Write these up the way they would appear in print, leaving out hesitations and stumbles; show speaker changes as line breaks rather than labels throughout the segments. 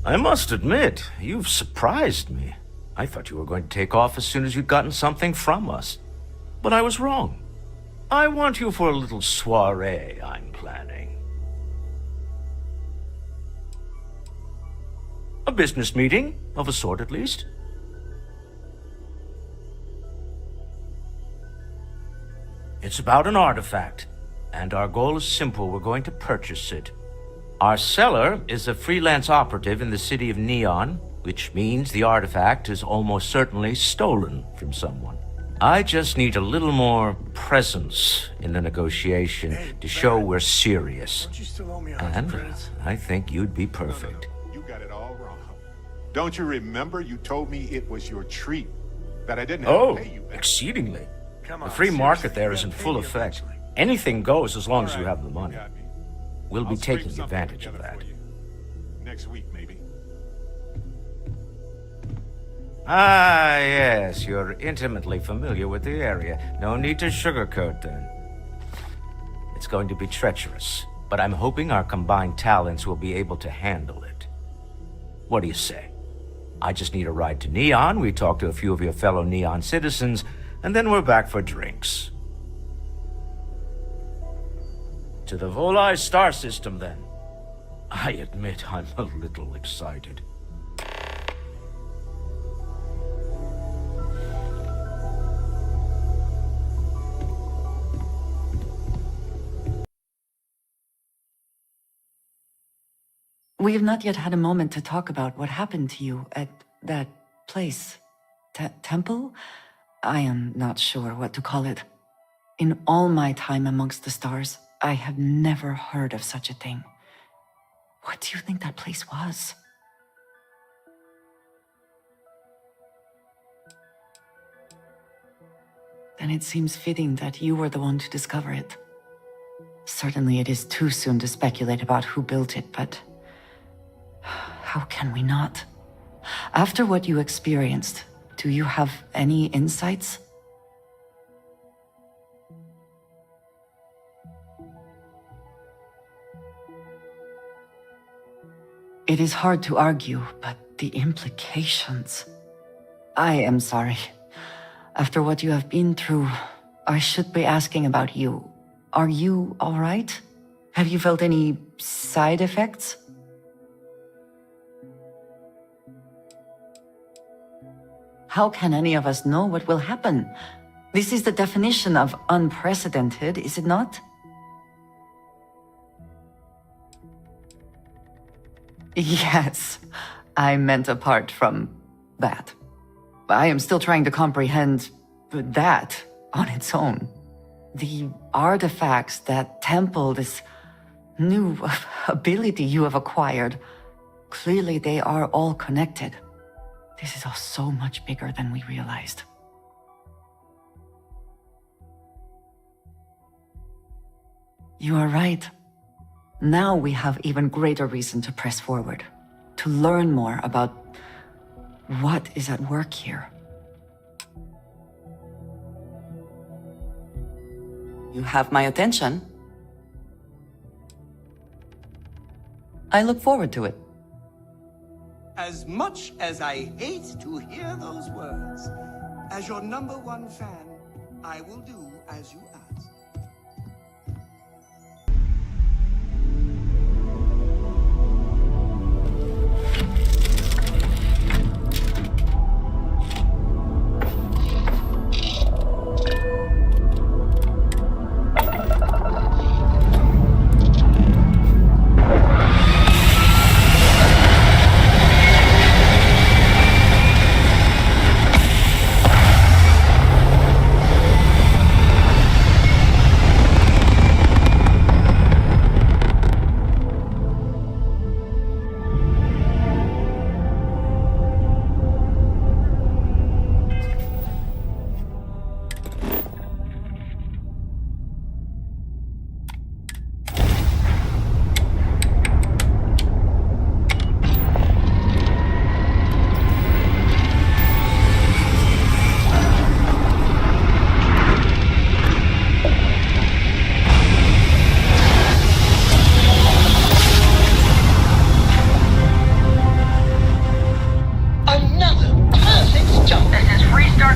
I must admit, you've surprised me. I thought you were going to take off as soon as you'd gotten something from us. But I was wrong. I want you for a little soiree I'm planning. A business meeting, of a sort at least. It's about an artifact, and our goal is simple. We're going to purchase it. Our seller is a freelance operative in the city of Neon, which means the artifact is almost certainly stolen from someone. I just need a little more presence in the negotiation to show we're serious. And I think you'd be perfect.
You got it all wrong. Don't you remember you told me it was your treat, that I didn't have to pay you back?
Exceedingly. The free market there is in full effect. Anything goes as long as you have the money. We'll be taking advantage of that.
Next week, maybe.
Ah, yes, you're intimately familiar with the area. No need to sugarcoat then. It's going to be treacherous, but I'm hoping our combined talents will be able to handle it. What do you say? I just need a ride to Neon, we talk to a few of your fellow Neon citizens, and then we're back for drinks. To the Volai star system, then. I admit I'm a little excited.
We have not yet had a moment to talk about what happened to you at that place. Temple? I am not sure what to call it. In all my time amongst the stars, I have never heard of such a thing. What do you think that place was? Then it seems fitting that you were the one to discover it. Certainly it is too soon to speculate about who built it, but how can we not? After what you experienced, do you have any insights? It is hard to argue, but the implications... I am sorry. After what you have been through, I should be asking about you. Are you all right? Have you felt any side effects? How can any of us know what will happen? This is the definition of unprecedented, is it not? Yes, I meant apart from that. I am still trying to comprehend that on its own. The artifacts, that temple, this new ability you have acquired, clearly they are all connected. This is all so much bigger than we realized. You are right. Now we have even greater reason to press forward, to learn more about what is at work here. You have my attention. I look forward to it.
As much as I hate to hear those words, as your #1 fan, I will do as you ask.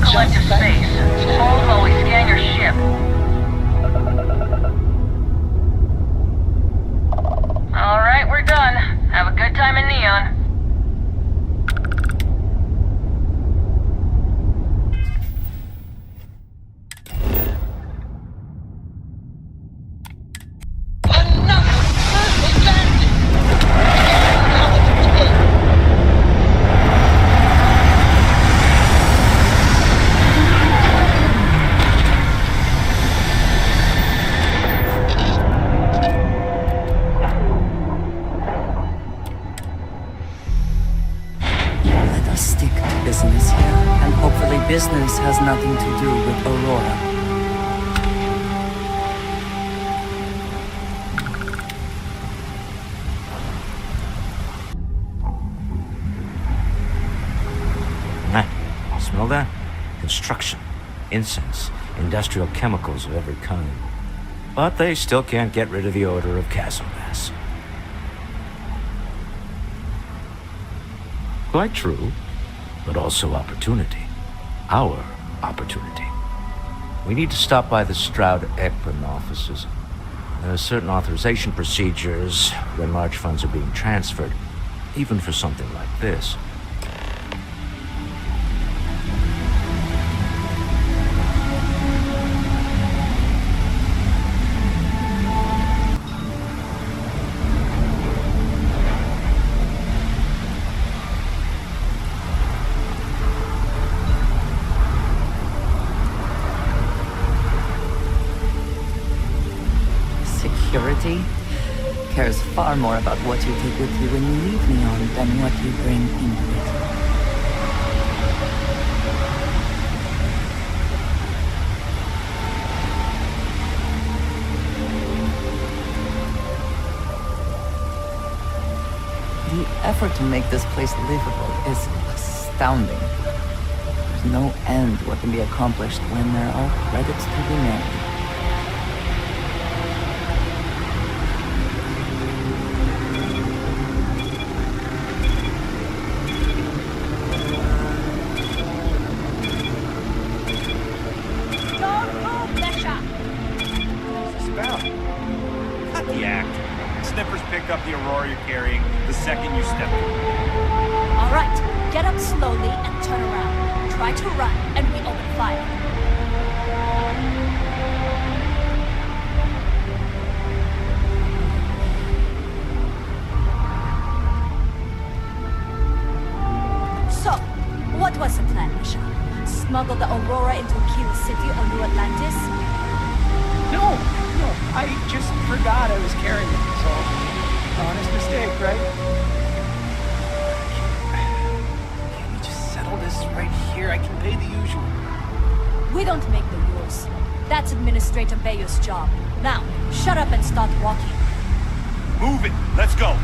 collective space. Hold while we scan your ship. Alright, we're done. Have a good time in Neon.
Business has nothing to do with Aurora.
Smell that? Construction, incense, industrial chemicals of every kind. But they still can't get rid of the odor of castle gas. Quite true, but also opportunity. Our opportunity. We need to stop by the Stroud-Ekman offices. There are certain authorization procedures when large funds are being transferred, even for something like this.
Security cares far more about what you take with you when you leave Neon than what you bring into it. The effort to make this place livable is astounding. There's no end what can be accomplished when there are credits to be made.
Up the Aurora you're carrying the second you step in.
All right, get up slowly and turn around. Try to run, and we open fire. So, what was the plan, Misha? Smuggle the Aurora into Kilo City or New Atlantis?
No, I just forgot I was carrying it, so... honest mistake, right? Can we just settle this right here? I can pay the usual.
We don't make the rules. That's Administrator Bayo's job. Now, shut up and start walking.
Move it! Let's go!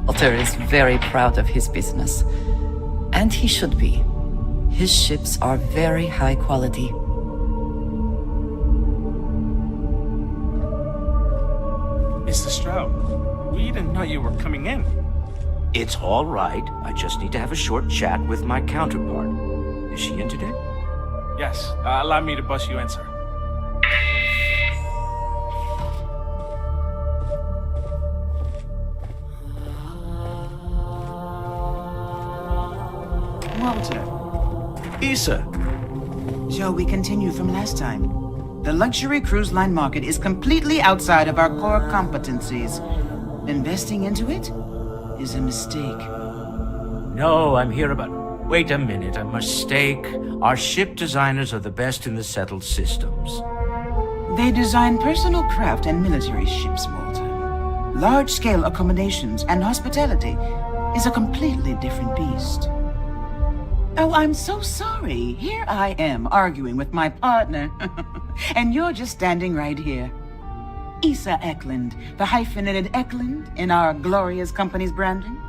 Walter is very proud of his business. And he should be. His ships are very high quality.
Mr. Stroud, we didn't know you were coming in.
It's all right. I just need to have a short chat with my counterpart. Is she in today?
Yes, allow me to bust you in, sir.
Walter.
Issa.
Shall we continue from last time? The luxury cruise line market is completely outside of our core competencies. Investing into it is a mistake.
No, I'm here about... Wait a minute, a mistake. Our ship designers are the best in the settled systems.
They design personal craft and military ships, Walter. Large-scale accommodations and hospitality is a completely different beast. Oh, I'm so sorry. Here I am arguing with my partner. And you're just standing right here. Issa Eklund, the hyphenated Eklund in our glorious company's branding.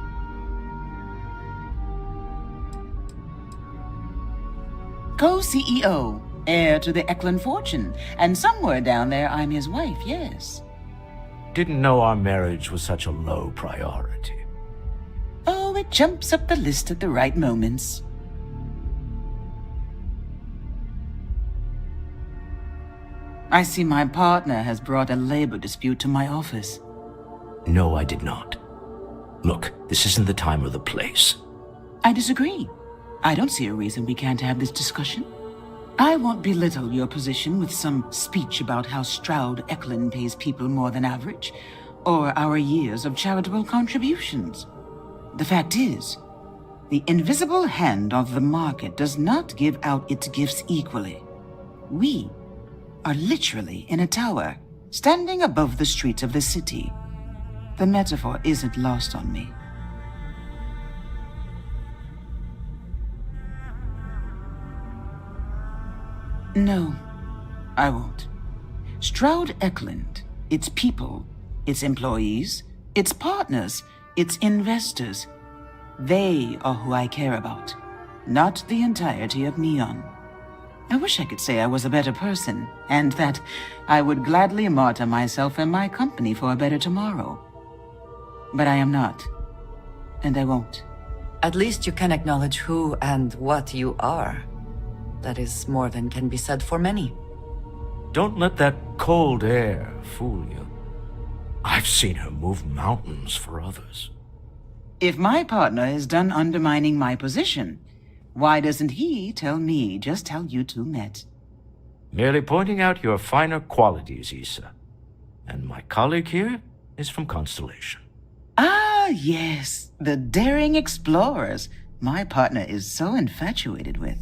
co-CEO, heir to the Eklund fortune, and somewhere down there I'm his wife, yes.
Didn't know our marriage was such a low priority.
Oh, it jumps up the list at the right moments. I see my partner has brought a labor dispute to my office.
No, I did not. Look, this isn't the time or the place.
I disagree. I don't see a reason we can't have this discussion. I won't belittle your position with some speech about how Stroud Eklund pays people more than average, or our years of charitable contributions. The fact is, the invisible hand of the market does not give out its gifts equally. We are literally in a tower, standing above the streets of the city. The metaphor isn't lost on me. No, I won't. Stroud Eklund, its people, its employees, its partners, its investors, they are who I care about, not the entirety of Neon. I wish I could say I was a better person, and that I would gladly martyr myself and my company for a better tomorrow. But I am not, and I won't.
At least you can acknowledge who and what you are. That is more than can be said for many.
Don't let that cold air fool you. I've seen her move mountains for others.
If my partner is done undermining my position, why doesn't he tell me just how you two met?
Merely pointing out your finer qualities, Issa. And my colleague here is from Constellation.
Ah, yes, the daring explorers my partner is so infatuated with.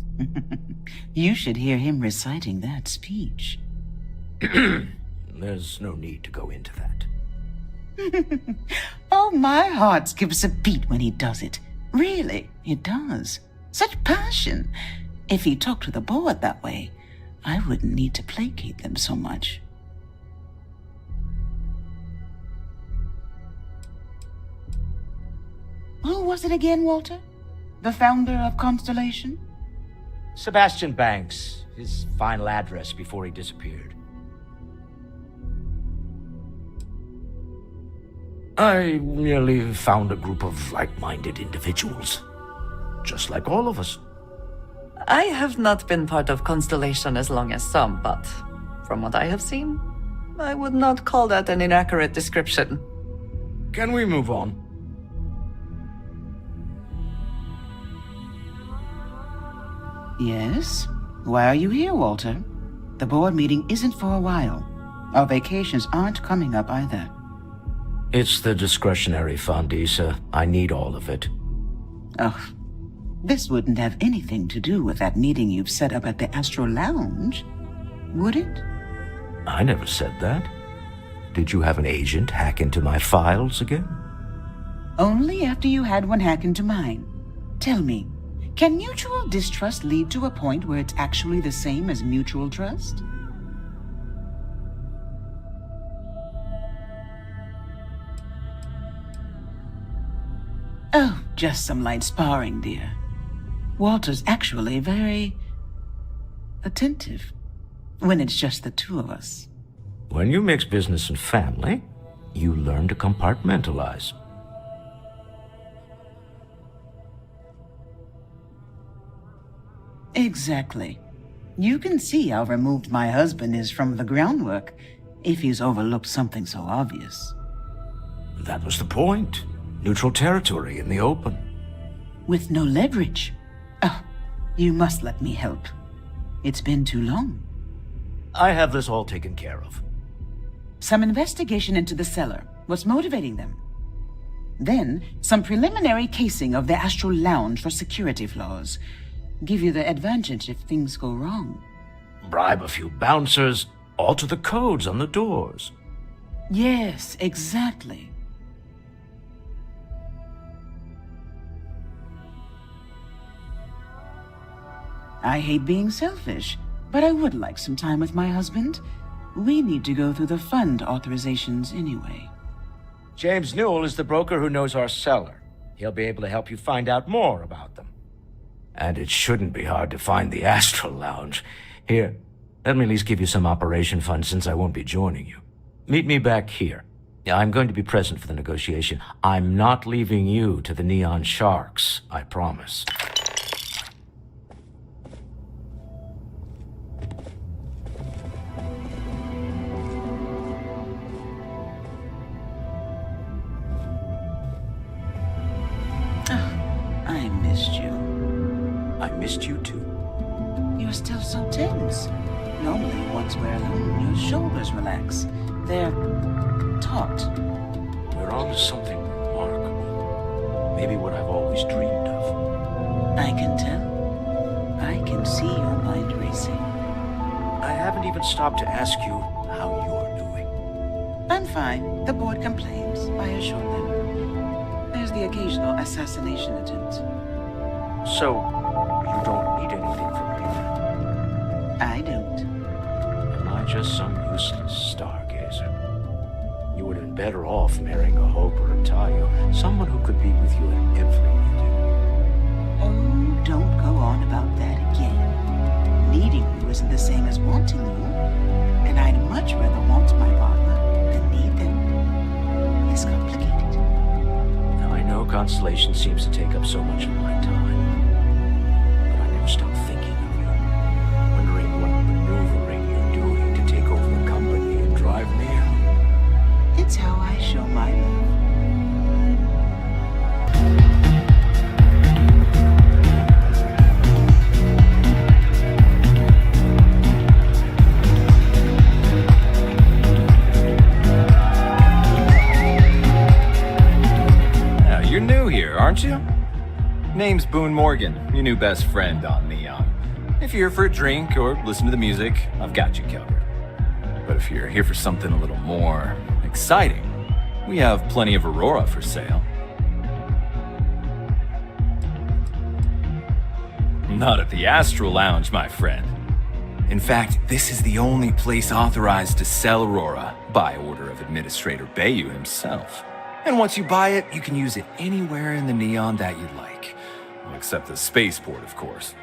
You should hear him reciting that speech.
There's no need to go into that.
Oh, my heart skips a beat when he does it. Really, it does. Such passion. If he talked to the board that way, I wouldn't need to placate them so much. Who was it again, Walter? The founder of Constellation?
Sebastian Banks, his final address before he disappeared. I merely found a group of like-minded individuals. Just like all of us.
I have not been part of Constellation as long as some, but from what I have seen, I would not call that an inaccurate description.
Can we move on?
Yes? Why are you here, Walter? The board meeting isn't for a while. Our vacations aren't coming up either.
It's the discretionary fund, Issa. I need all of it.
Oh, this wouldn't have anything to do with that meeting you've set up at the Astro Lounge, would it?
I never said that. Did you have an agent hack into my files again?
Only after you had one hack into mine. Tell me, can mutual distrust lead to a point where it's actually the same as mutual trust? Oh, just some light sparring, dear. Walter's actually very attentive when it's just the two of us.
When you mix business and family, you learn to compartmentalize.
Exactly. You can see how removed my husband is from the groundwork if he's overlooked something so obvious.
That was the point. Neutral territory in the open.
With no leverage. Oh, you must let me help. It's been too long.
I have this all taken care of.
Some investigation into the cellar. What's motivating them? Then, some preliminary casing of the Astral Lounge for security flaws. Give you the advantage if things go wrong.
Bribe a few bouncers, alter the codes on the doors.
Yes, exactly. I hate being selfish, but I would like some time with my husband. We need to go through the fund authorizations anyway.
James Newell is the broker who knows our seller. He'll be able to help you find out more about them. And it shouldn't be hard to find the Astral Lounge. Here, let me at least give you some operation funds since I won't be joining you. Meet me back here. I'm going to be present for the negotiation. I'm not leaving you to the Neon Sharks, I promise.
I missed you.
I missed you too.
You're still so tense. Normally, once we're alone, your shoulders relax. They're taut.
We're on to something remarkable. Maybe what I've always dreamed of.
I can tell. I can see your mind racing.
I haven't even stopped to ask you how you're doing.
I'm fine. The board complains. I assure them. There's the occasional assassination attempt.
So, you don't need anything from me then?
I don't.
Am I just some useless stargazer? You would have been better off marrying a Hope or a Tayo, someone who could be with you in every meeting.
Oh, don't go on about that again. Needing you isn't the same as wanting you. And I'd much rather want my partner than need them. It's complicated.
Now, I know Constellation seems to take up so much of my time. But I never stop thinking of you. Wondering what maneuvering you're doing to take over the company and drive me out.
It's how I show my love.
You're new here, aren't you? Name's Boone Morgan, your new best friend on Neon. If you're here for a drink or listen to the music, I've got you covered. But if you're here for something a little more exciting, we have plenty of Aurora for sale. Not at the Astral Lounge, my friend. In fact, this is the only place authorized to sell Aurora by order of Administrator Bayou himself. And once you buy it, you can use it anywhere in the Neon that you'd like. Well, except the spaceport, of course.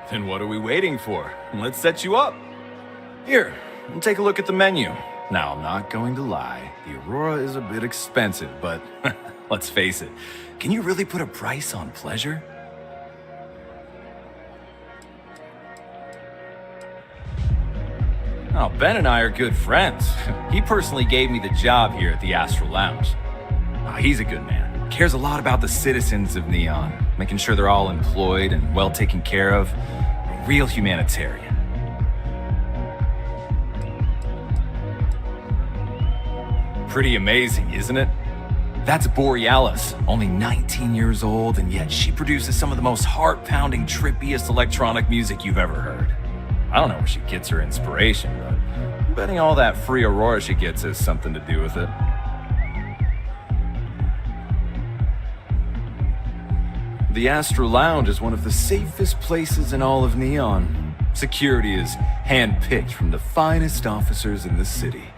Then what are we waiting for? Let's set you up. Here, take a look at the menu. Now, I'm not going to lie. The Aurora is a bit expensive, but let's face it. Can you really put a price on pleasure? Oh, Ben and I are good friends. He personally gave me the job here at the Astral Lounge. Oh, he's a good man. Cares a lot about the citizens of Neon, making sure they're all employed and well taken care of. A real humanitarian. Pretty amazing, isn't it? That's Borealis, only 19 years old, and yet she produces some of the most heart-pounding, trippiest electronic music you've ever heard. I don't know where she gets her inspiration, but I'm betting all that free Aurora she gets has something to do with it. The Astral Lounge is one of the safest places in all of Neon. Security is hand-picked from the finest officers in the city.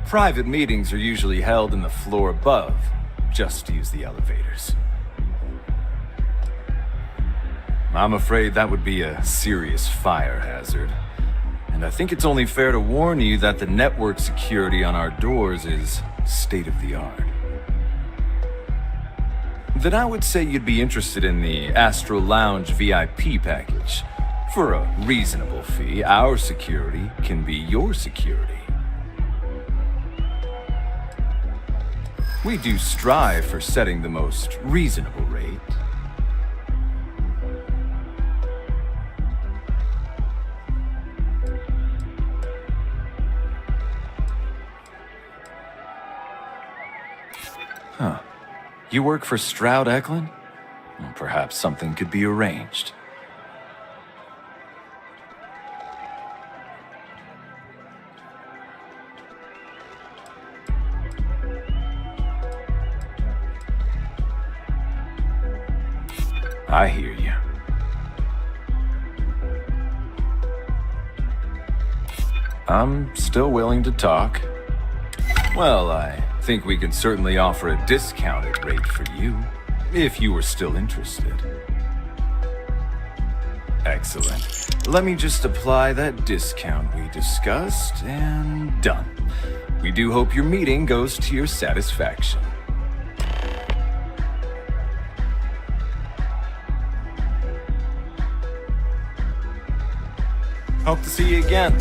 Private meetings are usually held in the floor above. Just use the elevators. I'm afraid that would be a serious fire hazard. And I think it's only fair to warn you that the network security on our doors is state-of-the-art. Then I would say you'd be interested in the Astral Lounge VIP package. For a reasonable fee, our security can be your security. We do strive for setting the most reasonable rate. Huh. You work for Stroud Eklund? Well, perhaps something could be arranged. I hear you. I'm still willing to talk. Well, I think we can certainly offer a discounted rate for you, if you were still interested. Excellent. Let me just apply that discount we discussed, and done. We do hope your meeting goes to your satisfaction. Hope to see you again.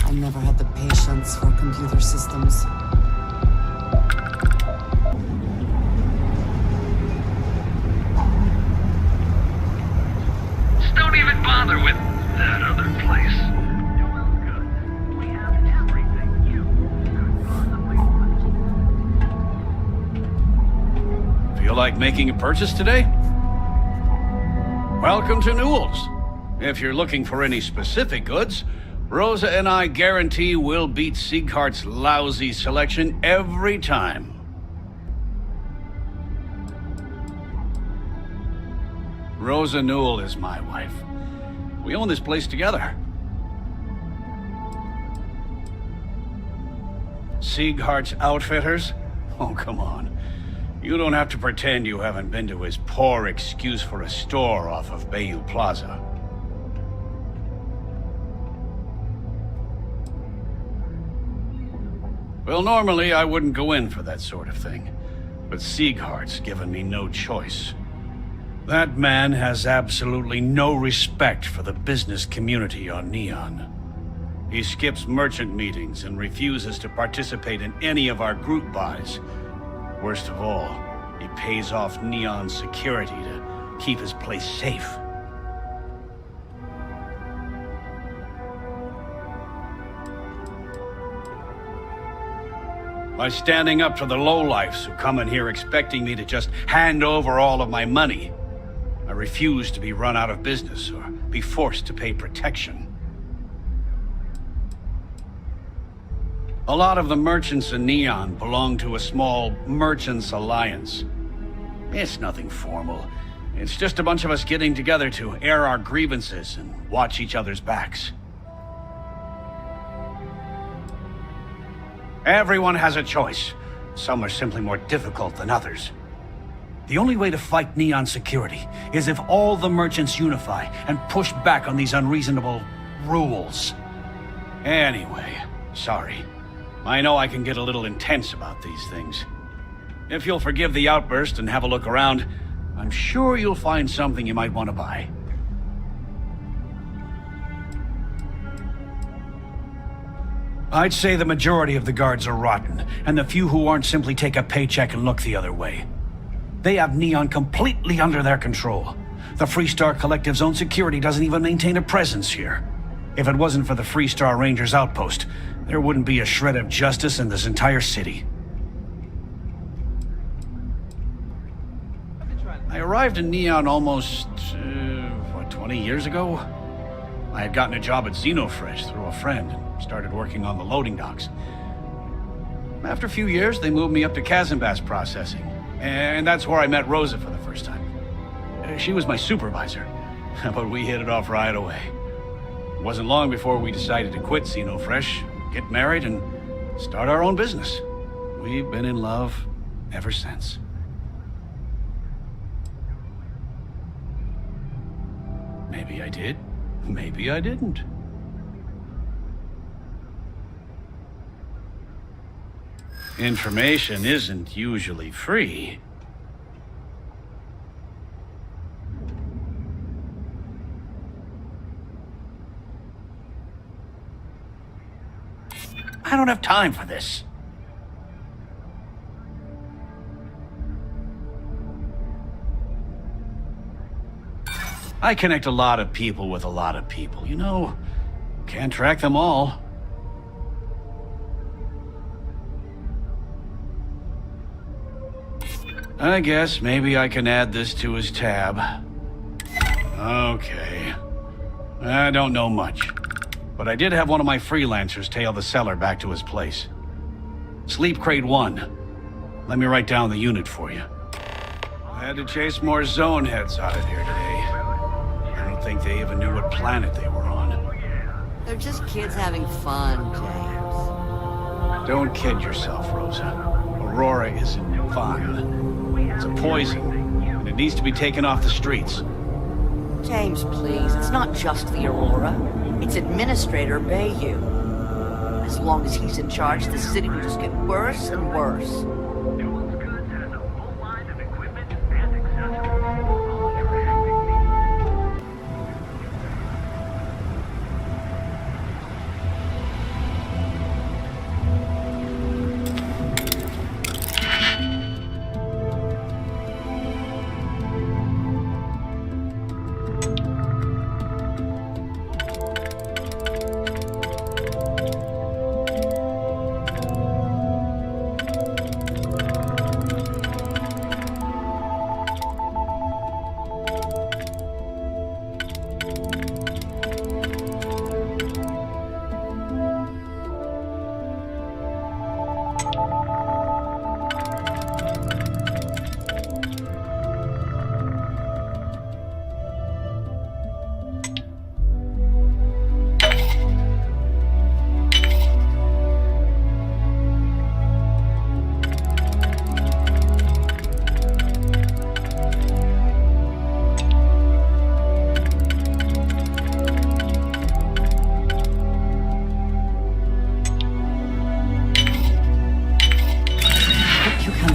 I never had the patience for computer systems.
Just don't even bother with that other place. We have everything you could.
Feel like making a purchase today? Welcome to Newell's. If you're looking for any specific goods, Rosa and I guarantee we'll beat Sieghart's lousy selection every time. Rosa Newell is my wife. We own this place together. Sieghart's Outfitters? Oh, come on. You don't have to pretend you haven't been to his poor excuse for a store off of Bayou Plaza. Well, normally I wouldn't go in for that sort of thing, but Sieghart's given me no choice. That man has absolutely no respect for the business community on Neon. He skips merchant meetings and refuses to participate in any of our group buys. Worst of all, he pays off Neon's security to keep his place safe. By standing up to the lowlifes who come in here expecting me to just hand over all of my money, I refuse to be run out of business or be forced to pay protection. A lot of the merchants in Neon belong to a small merchants alliance. It's nothing formal. It's just a bunch of us getting together to air our grievances and watch each other's backs. Everyone has a choice. Some are simply more difficult than others. The only way to fight Neon security is if all the merchants unify and push back on these unreasonable rules. Anyway, sorry. I know I can get a little intense about these things. If you'll forgive the outburst and have a look around, I'm sure you'll find something you might want to buy. I'd say the majority of the guards are rotten, and the few who aren't simply take a paycheck and look the other way. They have Neon completely under their control. The Freestar Collective's own security doesn't even maintain a presence here. If it wasn't for the Freestar Rangers outpost, there wouldn't be a shred of justice in this entire city. I arrived in Neon almost, 20 years ago? I had gotten a job at Xenofresh through a friend and started working on the loading docks. After a few years, they moved me up to Kazanbass processing, and that's where I met Rosa for the first time. She was my supervisor, but we hit it off right away. It wasn't long before we decided to quit Xenofresh, get married, and start our own business. We've been in love ever since. Maybe I did, maybe I didn't. Information isn't usually free. I don't have time for this. I connect a lot of people with a lot of people. You know, can't track them all. I guess maybe I can add this to his tab. Okay. I don't know much, but I did have one of my freelancers tail the seller back to his place. Sleep Crate 1. Let me write down the unit for you. I had to chase more zone heads out of here today. I don't think they even knew what planet they were on.
They're just kids having fun, James.
Don't kid yourself, Rosa. Aurora isn't fun. It's a poison, and it needs to be taken off the streets.
James, please. It's not just the Aurora. It's Administrator Bayou. As long as he's in charge, the city will just get worse and worse.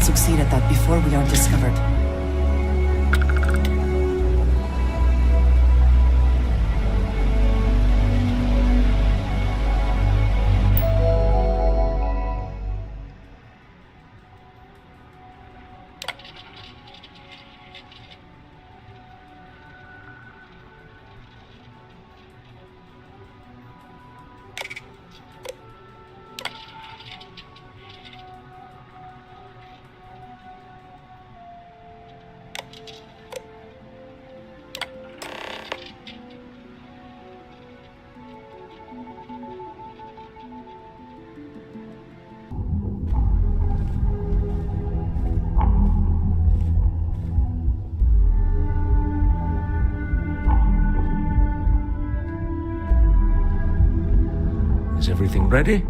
Succeed at that before we are discovered.
Is everything ready?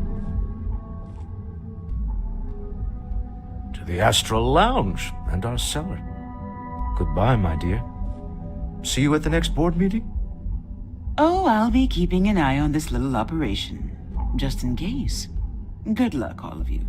To the Astral Lounge and our cellar. Goodbye, my dear. See you at the next board meeting?
Oh, I'll be keeping an eye on this little operation, just in case. Good luck, all of you.